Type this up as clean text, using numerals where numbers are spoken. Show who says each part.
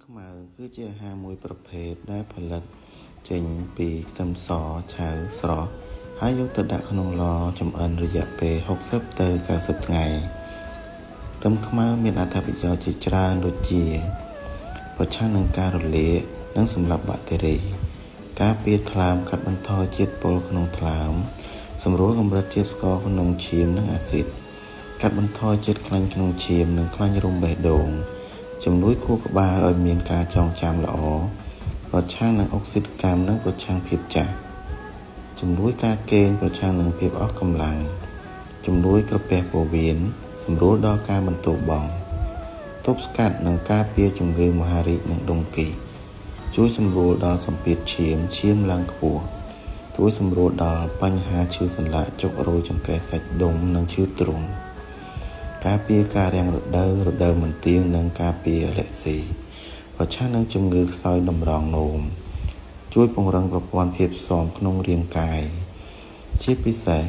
Speaker 1: ខ្មៅគឺជាអាហារមួយប្រភេទដែលផលិតចេញពីខ្ទឹមសឆៅស្រស់ហើយយកទៅដាក់ក្នុងឡចម្អិនរយៈពេល60ទៅ90ថ្ងៃខ្ទឹមខ្មៅមានអត្ថប្រយោជន៍ជាច្រើនដូចជាប្រឆាំងនឹងការរលាកនិងសម្លាប់បាក់តេរីការពារថ្លើមកាត់បន្ថយជាតិពុលក្នុងថ្លើមសម្រួលកម្រិតជាតិស្ករក្នុងឈាមនិងអាស៊ីតកាត់បន្ថយជាតិខ្លាញ់ក្នុងឈាមនិងខ្លាញ់រោមបេះដូងជំនួយខួរក្បាលឲ្យមានការចងចាំល្អប្រឆាំងនឹងអុកស៊ីតកម្មនិងប្រឆាំងភាពចាស់ជំនួយការគេងប្រឆាំងនឹងភាពអស់កម្លាំងជំនួយក្រពះពោះវៀនសម្រួលដល់ការបន្ទោបង់ទប់ស្កាត់និងការពារជំងឺមហារីកនិងដុំគីជួយសម្រួលដល់សម្ពាធឈាមឡើងខ្ពស់ជួយសម្រួលដល់បញ្ហាឈឺសន្លាក់ចុករោយចង្កេះសាច់ដុំនិងឈឺទ្រូងការពារការរាំងរដូវមិនទៀងនិងការពារអាឡែស៊ីប្រឆាំងនឹងជំងឺខ្សោយតម្រងនោមជួយពង្រឹងប្រព័ន្ធភាពស៊ាំក្នុងរាងកាយជាពិសេស